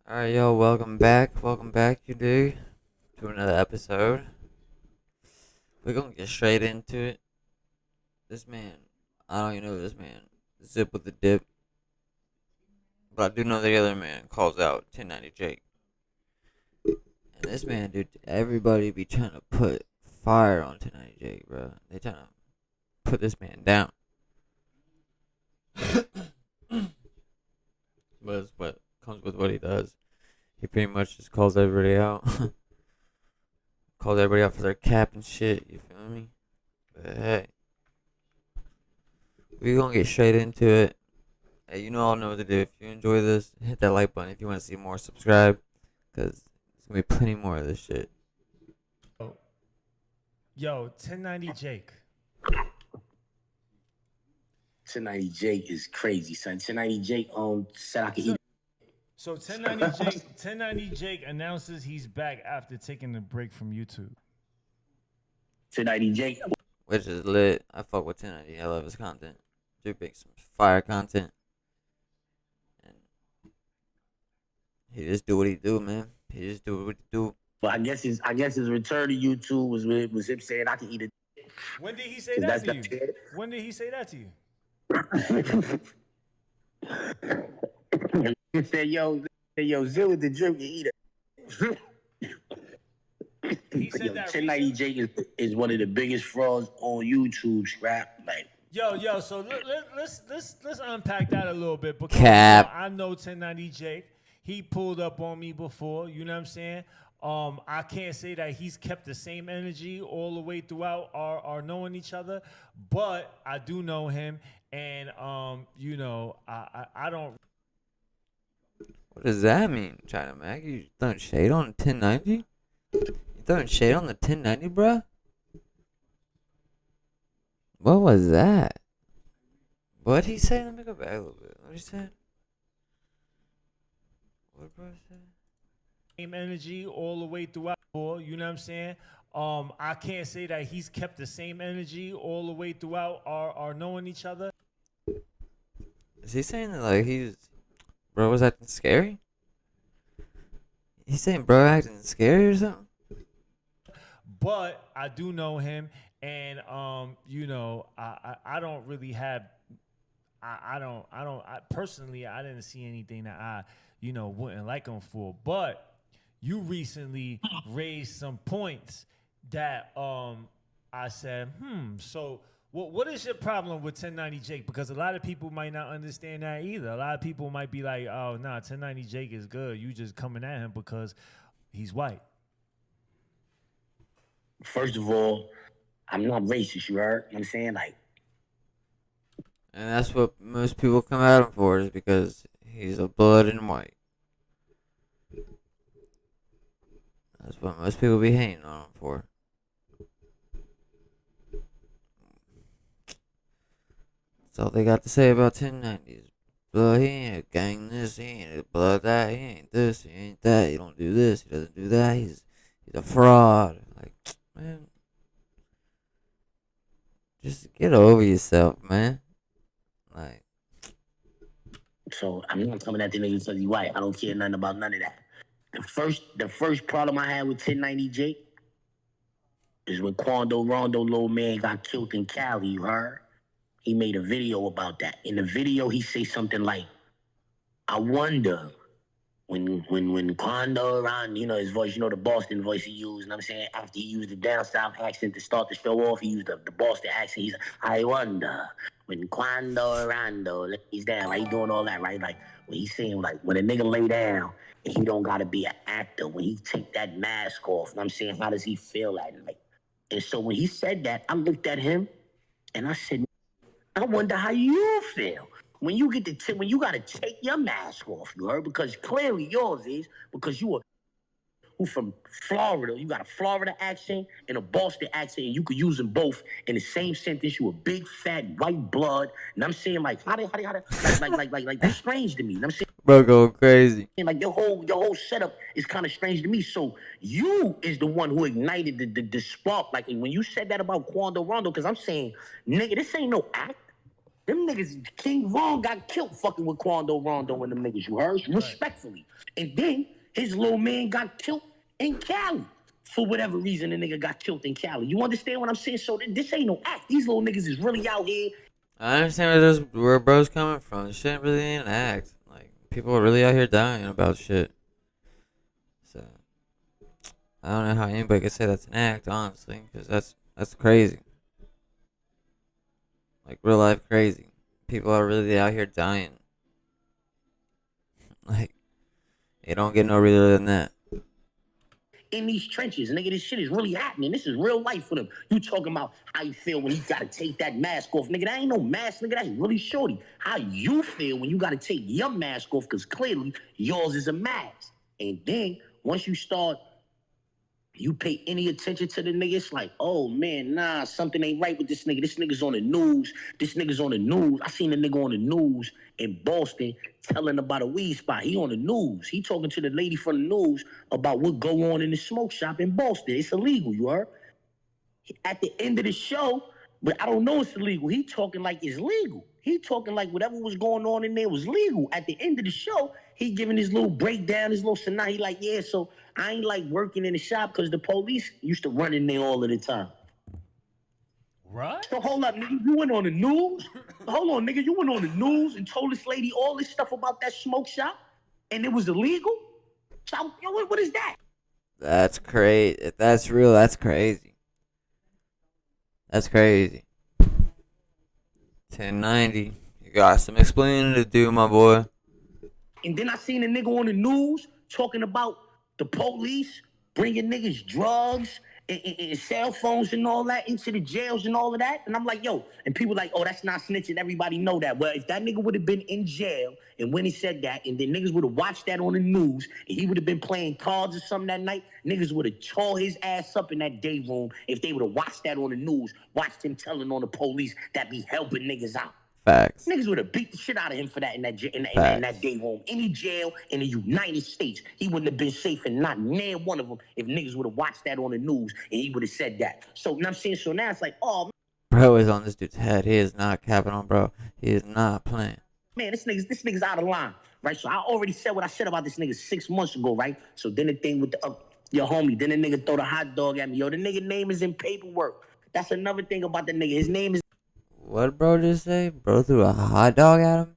Alright, yo, welcome back. Welcome back, you do, to another episode. We're gonna get straight into it. This man, I don't even know this man, Zip with the Dip, but I do know the other man calls out 1090 Jake. And this man, dude, everybody be trying to put fire on 1090 Jake, bro. They trying to put this man down. But it's what comes with what he does. He pretty much just calls everybody out. Calls everybody out for their cap and shit, you feel me? But hey, we gonna get straight into it. Hey, you all know what to do. If you enjoy this, hit that like button. If you want to see more, subscribe. Because there's gonna be plenty more of this shit. Yo, 1090 Jake. 1090 Jake is crazy, son. 1090 Jake said I could eat. So 1090 Jake announces he's back after taking a break from YouTube. 1090 Jake. Which is lit. I fuck with 1090. I love his content. Dude makes some fire content. And he just do what he do, man. He just do what he do. But I guess his return to YouTube was him saying I can eat it. When did he say that to you? When did he say that to you? He said, yo, ZipWithTheDrip can eat it. He said that 1090 Jake is one of the biggest frauds on YouTube, scrap. Like, Yo, so let's unpack that a little bit because Cap. I know 1090 Jake. He pulled up on me before, you know what I'm saying? I can't say that he's kept the same energy all the way throughout our knowing each other, but I do know him, and you know, I don't. What does that mean, China Mac? You throwing shade on 1090? You throwing shade on the 1090, bruh? What was that? What'd he say? Let me go back a little bit. What he said? What bro said? Same energy all the way throughout, you know what I'm saying? I can't say that he's kept the same energy all the way throughout our knowing each other. Is he saying that like bro was acting scary? He's saying bro acting scary or something? But I do know him, and you know, I don't really have, I personally, I didn't see anything that I, you know, wouldn't like him for. But you recently raised some points that I said, so what is your problem with 1090 Jake? Because a lot of people might not understand that either. A lot of people might be like, oh, nah, 1090 Jake is good. You just coming at him because he's white. first of all, I'm not racist, you heard? You know what I'm saying? Like, And that's what most people come at him for, is because he's a blood and white. That's what most people be hating on him for. That's all they got to say about 1090s. Blood, he ain't a gang this, he ain't a blood that, he ain't this, he ain't that, he don't do this, he doesn't do that, he's a fraud. Like, man, just get over yourself, man. Like, so I'm not coming at the nigga because he white. I don't care nothing about none of that. The first problem I had with 1090 Jake is when Quando Rondo little man got killed in Cali, you heard? He made a video about that. In the video, he say something like, I wonder when Quando around, you know, his voice, you know, the Boston voice he used, and I'm saying after he used the down south accent to start the show off, he used the Boston accent. He's like, I wonder when Quando Rondo lays down, right? He doing all that, right? Like when he's saying like when a nigga lay down and he don't gotta be an actor, when he take that mask off, and I'm saying, how does he feel that night? And so when he said that, I looked at him and I said, I wonder how you feel when you get when you gotta take your mask off, you heard? Because clearly yours is because you are who from Florida. You got a Florida accent and a Boston accent, and you could use them both in the same sentence. You a big fat white blood, and I'm saying like how like that's strange to me. And I'm saying bro, going crazy. like your whole setup is kind of strange to me. So you is the one who ignited the spark. Like when you said that about Quando Rondo, because I'm saying, nigga, this ain't no act. Them niggas, King Von got killed fucking with Quando Rondo and them niggas, you heard? Respectfully. And then his little man got killed in Cali. For whatever reason, the nigga got killed in Cali. You understand what I'm saying? So this ain't no act. These little niggas is really out here. I understand where bro's coming from. This shit really ain't an act. Like, people are really out here dying about shit. So, I don't know how anybody could say that's an act, honestly, because that's crazy. Like, real life crazy. People are really out here dying. Like, it don't get no realer than that. In these trenches, nigga, this shit is really happening. This is real life for them. You talking about how you feel when you gotta take that mask off, nigga? That ain't no mask, nigga. That's really shorty. How you feel when you gotta take your mask off, because clearly yours is a mask. And then once you start, you pay any attention to the nigga, it's like, oh man, nah, something ain't right with this nigga. This nigga's on the news. This nigga's on the news. I seen a nigga on the news in Boston telling about a weed spot. He on the news. He talking to the lady from the news about what go on in the smoke shop in Boston. It's illegal, you heard? At the end of the show, but I don't know it's illegal. He talking like it's legal. He talking like whatever was going on in there was legal. At the end of the show, he giving his little breakdown, his little scenario. He like, yeah, so I ain't like working in the shop because the police used to run in there all of the time. Right? So hold up, nigga, you went on the news? Hold on, nigga, you went on the news and told this lady all this stuff about that smoke shop and it was illegal? So, what is that? That's crazy. If that's real, that's crazy. That's crazy. 1090. You got some explaining to do, my boy. And then I seen a nigga on the news talking about the police bringing niggas drugs and cell phones and all that into the jails and all of that. And I'm like, yo, and people like, oh, that's not snitching. Everybody know that. Well, if that nigga would have been in jail and when he said that, and then niggas would have watched that on the news and he would have been playing cards or something that night, niggas would have tore his ass up in that day room if they would have watched that on the news, watched him telling on the police that be helping niggas out. Facts. Niggas would have beat the shit out of him for that in that day room. Any jail in the United States, he wouldn't have been safe and not near one of them if niggas would have watched that on the news and he would have said that. So, you know what I'm saying? So now it's like, oh, bro is on this dude's head. He is not capping on bro. He is not playing. man, this nigga's out of line, right? So I already said what I said about this nigga 6 months ago, right? So then the thing with your homie, then the nigga throw the hot dog at me. Yo, the nigga name is in paperwork. That's another thing about the nigga. His name is. What bro just say? Bro threw a hot dog at him?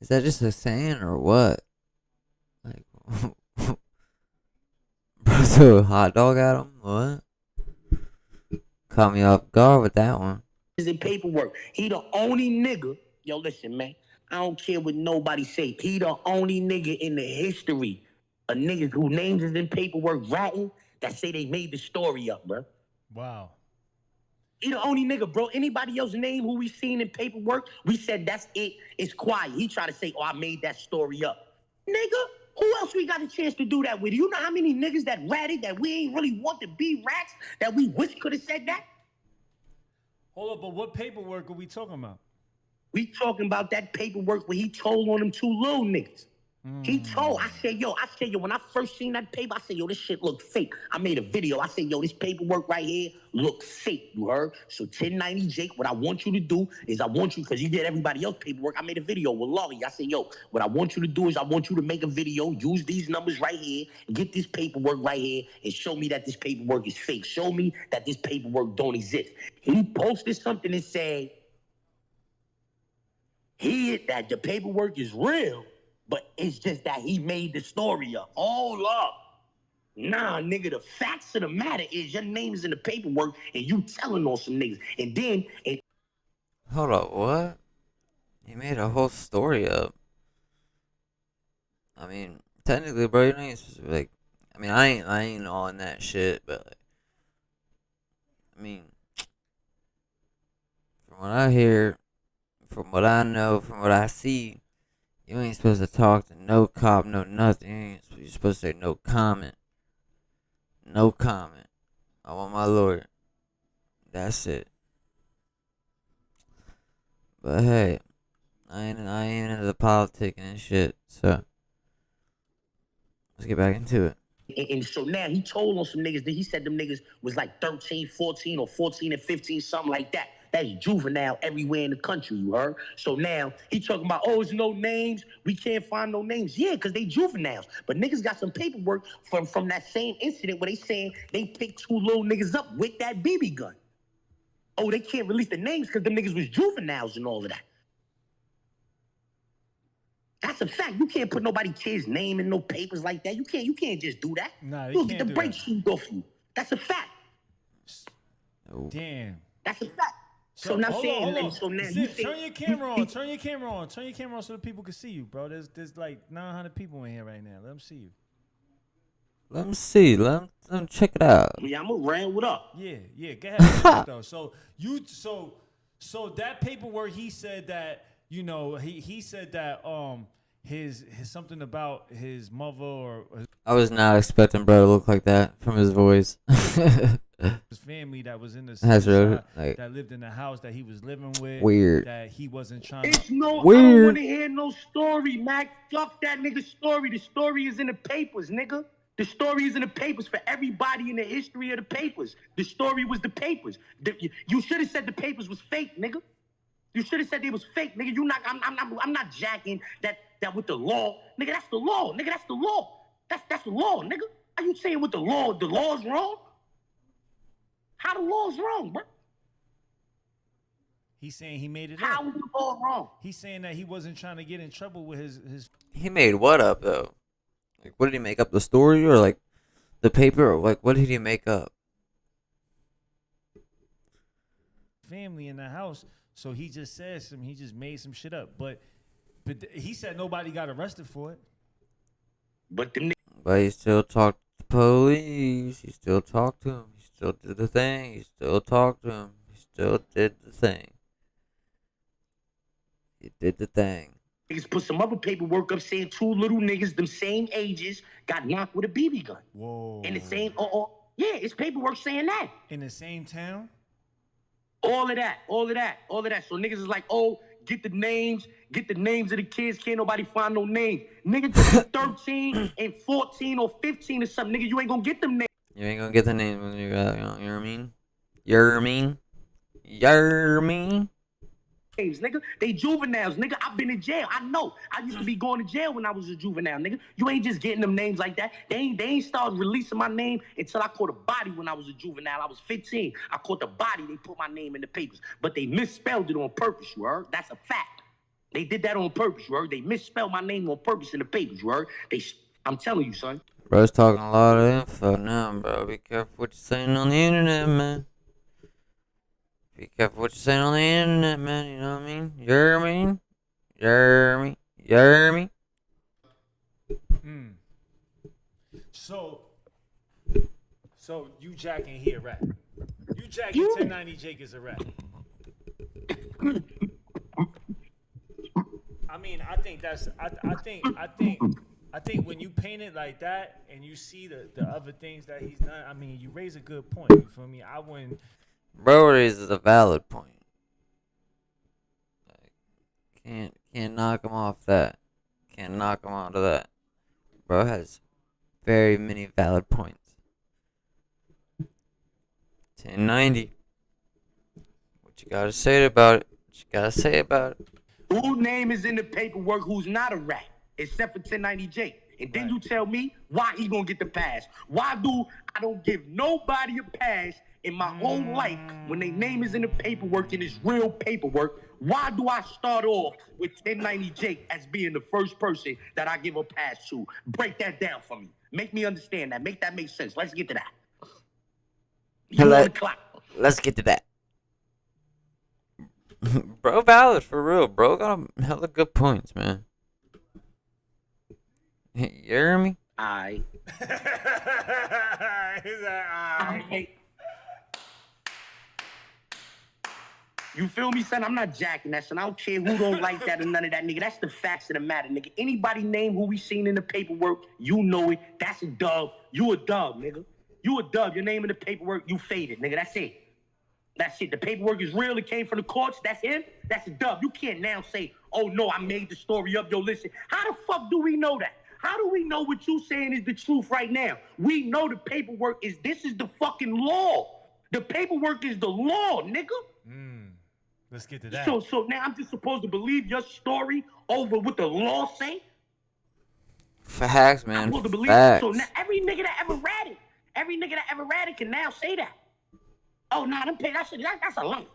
Is that just a saying or what? Like, bro threw a hot dog at him? What? Caught me off guard with that one. Is in paperwork. He the only nigga. Yo, listen, man. I don't care what nobody say. He the only nigga in the history of niggas whose names is in paperwork ratting that say they made the story up, bro. Wow. He the only nigga, bro. Anybody else's name who we seen in paperwork, we said that's it. It's quiet. He tried to say, oh, I made that story up. Nigga, who else we got a chance to do that with? You know how many niggas that ratted that we ain't really want to be rats that we wish could have said that? Hold up, but what paperwork are we talking about? We talking about that paperwork where he told on them two little niggas. He told, I said, yo, when I first seen that paper, I said, yo, this shit look fake. I made a video. I said, yo, this paperwork right here looks fake, you heard? So 1090 Jake, what I want you to do is because you did everybody else paperwork, I made a video with Laurie. I said, yo, what I want you to do is I want you to make a video, use these numbers right here, get this paperwork right here, and show me that this paperwork is fake. Show me that this paperwork don't exist. He posted something and said, that the paperwork is real. But it's just that he made the story up. Hold up. Nah, nigga, the facts of the matter is your name is in the paperwork and you telling on some niggas. And then... Hold up, what? He made a whole story up. I mean, technically, bro, you ain't supposed to be like... I mean, I ain't on that shit, but like... I mean... From what I hear, from what I know, from what I see... You ain't supposed to talk to no cop, no nothing. You're supposed to say no comment. No comment. I want my lawyer. That's it. But hey, I ain't into the politicking and shit, so let's get back into it. And so now he told on some niggas that he said them niggas was like 13, 14, or 14 and 15, something like that. That's juvenile everywhere in the country, you heard? So now he talking about, oh, there's no names. We can't find no names. Yeah, because they juveniles. But niggas got some paperwork from that same incident where they saying they picked 2 little niggas up with that BB gun. Oh, they can't release the names because them niggas was juveniles and all of that. That's a fact. You can't put nobody kid's name in no papers like that. You can't just do that. Nah, You'll get the brakes shoot off you. That's a fact. Damn. That's a fact. So now hold on. So now Zip, turn your camera on. Turn your camera on so the people can see you, bro. There's like 900 people in here right now. Let them see you. Let me see. Let them check it out. Yeah, I'm around. What up? Yeah. Go ahead. Though. So that paperwork, he said that, you know, he said that his something about his mother or I was not expecting bro to look like that from his voice. his family that was in the really, like, that lived in the house that he was living with. Weird. That he wasn't trying It's to. no. Weird. I don't want to hear no story, Mac. Fuck that nigga story. The story is in the papers, nigga. The story is in the papers for everybody in the history of the papers. The story was the papers. You should have said the papers was fake, nigga. You should have said they was fake, nigga. I'm not jacking that with the law, nigga. That's the law, nigga. That's the law. That's the law, nigga. Are you saying with the law? The law's wrong? How the law's wrong, bro? He's saying he made it How up. is the law wrong? He's saying that he wasn't trying to get in trouble with his. He made what up though? Like, what did he make up? The story or like the paper? Or like, what did he make up? Family in the house, so he just said he just made some shit up. But he said nobody got arrested for it. But he still talked to the police. He still talked to him. He still did the thing. He still talked to him. He still did the thing. He did the thing. niggas put some other paperwork up saying 2 little niggas, them same ages, got knocked with a BB gun. Whoa. In the same, yeah, it's paperwork saying that. In the same town? All of that. So niggas is like, oh, get the names of the kids. Can't nobody find no names. Nigga, 13 and 14 or 15 or something. Nigga, you ain't gonna get them names. You ain't gonna get the name when you got, you know what I mean? You know what I mean? You know what I mean? Nigga, they juveniles, nigga. I've been in jail. I know. I used to be going to jail when I was a juvenile, nigga. You ain't just getting them names like that. They ain't started releasing my name until I caught a body when I was a juvenile. I was 15. I caught the body. They put my name in the papers, but they misspelled it on purpose. You heard? That's a fact. They did that on purpose. You heard? They misspelled my name on purpose in the papers. You heard? I'm telling you, son. Bro's talking a lot of info now, bro. Be careful what you're saying on the internet, man. Be careful what you're saying on the internet, man. You know what I mean? You hear me? You hear me? You hear me? So you jacking here, rat. You jacking 1090 Jake is a rat. I mean, I think when you paint it like that and you see the other things that he's done, I mean, you raise a good point. You feel me? I wouldn't. Bro raises a valid point. Like, can't knock him off that. Can't knock him out of that. Bro has very many valid points. 1090. What you gotta say about it? What you gotta say about it? Whose name is in the paperwork who's not a rat, except for 1090 Jake? And then you tell me why he gonna get the pass. Why I don't give nobody a pass in my whole life when their name is in the paperwork and it's real paperwork? Why do I start off with 1090 Jake as being the first person that I give a pass to? Break that down for me. Make me understand that. Make that make sense. Let's get to that. You on the clock. Let's get to that. Bro valid for real. Bro got hella good points, man. You hear me? He's like, you feel me, son? I'm not jacking that, son. I don't care who don't like that or none of that, nigga. That's the facts of the matter, nigga. Anybody name who we seen in the paperwork, you know it. That's a dub. You a dub, nigga. You a dub. Your name in the paperwork, you faded, nigga. That's it. That's it. The paperwork is real. It came from the courts. That's him. That's a dub. You can't now say, oh, no, I made the story up. Yo, listen. How the fuck do we know that? How do we know what you saying is the truth right now? We know the paperwork this is the fucking law. The paperwork is the law, nigga. Let's get to that. So now I'm just supposed to believe your story over what the law say? Facts, I'm man. supposed to believe. Facts. So now every nigga that ever read it can now say that. Oh, nah, them that's a lie.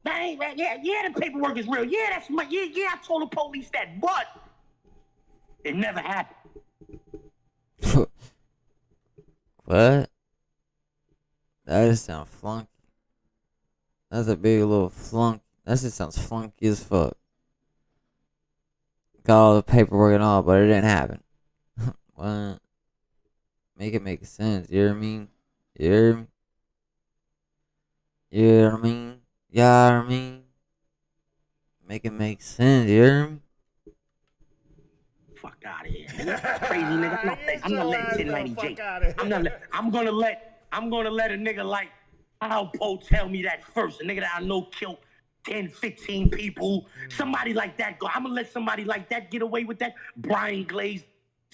That ain't right. Yeah, the paperwork is real. Yeah, that's my. Yeah, I told the police that, but it never happened. What? That just sounds flunky. That's a big little flunk. That just sounds flunky as fuck. Got all the paperwork and all, but it didn't happen. What? Make it make sense. You know what I mean? You hear me? You know what I mean? You know what I mean? Make it make sense. You hear me? Fuck out of here, nigga. Crazy nigga. I'm not letting 1090 J. I'm gonna let a nigga like Al Poe tell me that first. A nigga that I know killed 10, 15 people. Somebody like that go. I'm gonna let somebody like that get away with that. Brian Glaze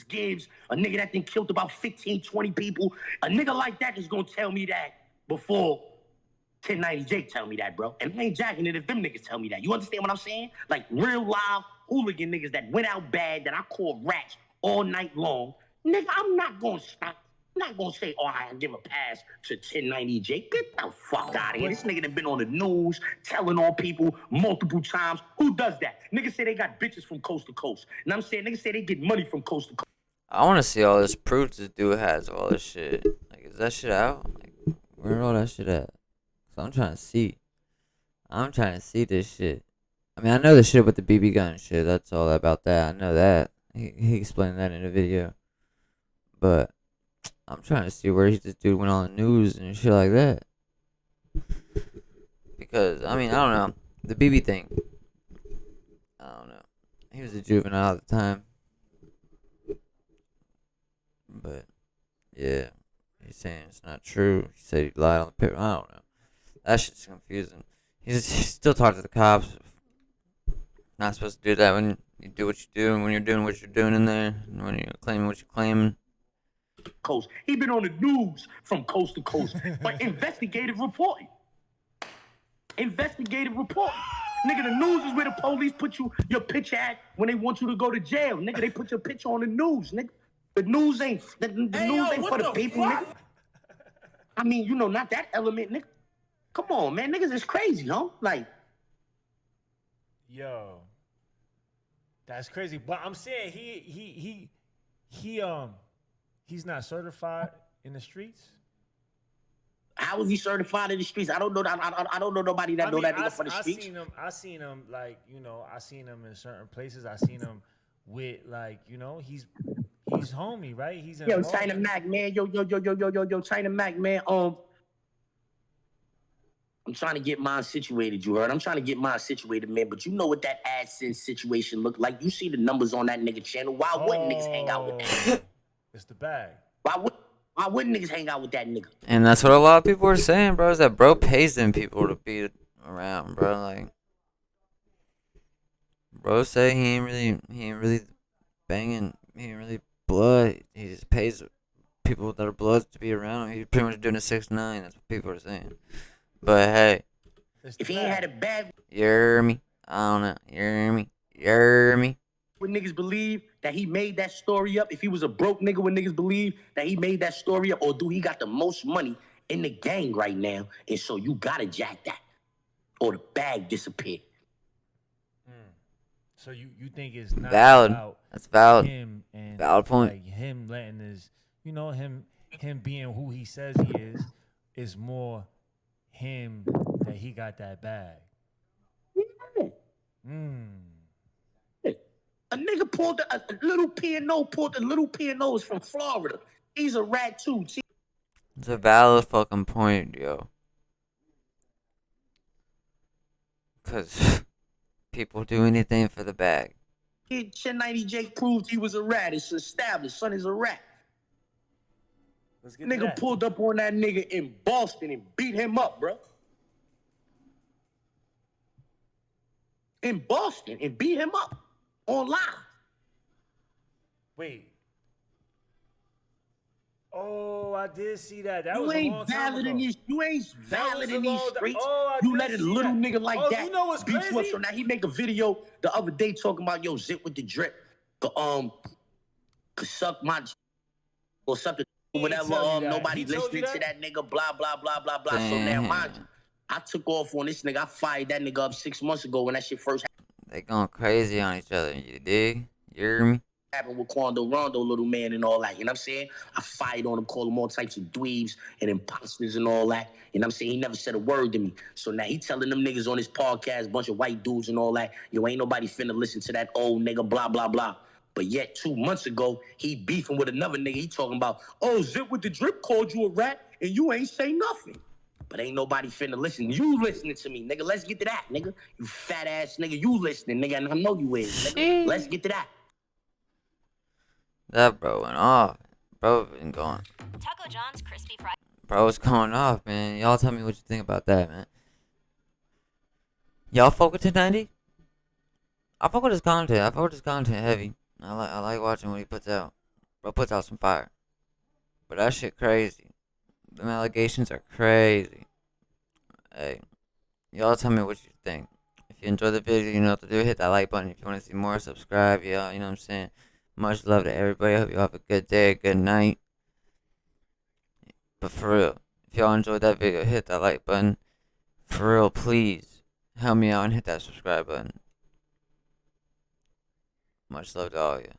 Gibbs, a nigga that then killed about 15, 20 people. A nigga like that is gonna tell me that before 1090 Jake tell me that, bro. And I ain't jacking it if them niggas tell me that. You understand what I'm saying? Like real live hooligan niggas that went out bad, that I call rats all night long. Nigga, I'm not gonna stop. I'm not gonna say, oh, I give a pass to 1090 Jake. Get the fuck out of here. This nigga done been on the news, telling on people multiple times. Who does that? Niggas say they got bitches from coast to coast. And I'm saying niggas say they get money from coast to coast. I want to see all this proof this dude has of all this shit. Like, is that shit out? Like, where all that shit at? So I'm trying to see. I'm trying to see this shit. I mean, I know the shit with the BB gun shit. That's all about that. I know that. He explained that in the video. But I'm trying to see where this dude went on the news and shit like that. Because, I mean, I don't know. The BB thing. I don't know. He was a juvenile at the time. But, yeah. He's saying it's not true. He said he lied on the paper. I don't know. That shit's confusing. He's still talking to the cops. Not supposed to do that when you do what you do and when you're doing what you're doing in there. And when you're claiming what you're claiming. Coast. He been on the news from coast to coast. But investigative reporting. Investigative reporting. Nigga, the news is where the police put your picture at when they want you to go to jail. Nigga, they put your picture on the news, nigga. The news ain't for the people, nigga. I mean, you know, not that element, nigga. Come on, man. Niggas is crazy, huh? Like, yo, that's crazy. But I'm saying he's not certified in the streets. how is he certified in the streets? I don't know. I don't know nobody that know that nigga for the streets. I seen him like, you know, I seen him in certain places. I seen him with like, you know, he's homie, right? He's in China Mac, man. Yo, China Mac, man. I'm trying to get mine situated, you heard? I'm trying to get mine situated, man. But you know what that AdSense situation look like. You see the numbers on that nigga channel. Why wouldn't niggas hang out with that? It's the bag. Why wouldn't niggas hang out with that nigga? And that's what a lot of people are saying, bro, is that bro pays them people to be around, bro. Like, bro say he ain't really banging, he ain't really blood. He just pays people that are bloods to be around him. He's pretty much doing a 6ix9ine. That's what people are saying. But hey, if he ain't had a bag, you hear me? I don't know. You hear me? Would niggas believe that he made that story up? If he was a broke nigga, would niggas believe that he made that story up? Or do he got the most money in the gang right now? And so you gotta jack that. Or the bag disappeared. So you think it's not valid? About that's valid. Him and valid point. Like him letting his, you know, him being who he says he is more him that he got that bag. Yeah. A nigga pulled a little P&O, is from Florida. He's a rat too. It's a valid fucking point, yo. Cause people do anything for the bag. 1090 Jake proved he was a rat. It's established. Son is a rat. Nigga pulled up on that nigga in Boston and beat him up, bro. In Boston and beat him up on live. Wait. Oh, I did see that. That You was a ain't long time valid ago. in these. You ain't That was valid a in these long. streets. Oh, I You did let a see little that. nigga like Oh, that you know what's beat you up. crazy? So now he make a video the other day talking about zip with the drip. Could suck my or suck He ain't whatever. tell you that. Nobody He told you listening to that? that nigga. Blah blah blah blah blah. So now mind you, Damn. I took off on this nigga. I fired that nigga up 6 months ago when that shit first They going crazy on each other. You dig? You hear me? happened with Quando Rondo, little man, and all that. You know what I'm saying? I fight on him, call him all types of dweebs and imposters and all that. You know what I'm saying? He never said a word to me. So now he telling them niggas on his podcast, bunch of white dudes and all that, yo, ain't nobody finna listen to that old nigga, blah, blah, blah. But yet 2 months ago, he beefing with another nigga. He talking about, oh, Zip with the Drip called you a rat and you ain't say nothing. But ain't nobody finna listen. You listening to me, nigga. Let's get to that, nigga. You fat ass nigga. You listening, nigga. And I know you is, nigga. Let's get to that. That bro went off. Bro been going. Taco John's crispy fries. Bro's going off, man. Y'all tell me what you think about that, man. Y'all fuck with 1090? I fuck with his content. I fuck with his content heavy. I like watching what he puts out. Bro puts out some fire. But that shit crazy. Them allegations are crazy. Hey, y'all tell me what you think. If you enjoyed the video, you know what to do. Hit that like button. If you want to see more, subscribe. Yeah, you know what I'm saying? Much love to everybody. I hope you have a good day, a good night. But for real, if y'all enjoyed that video, hit that like button. For real, please help me out and hit that subscribe button. Much love to all of you.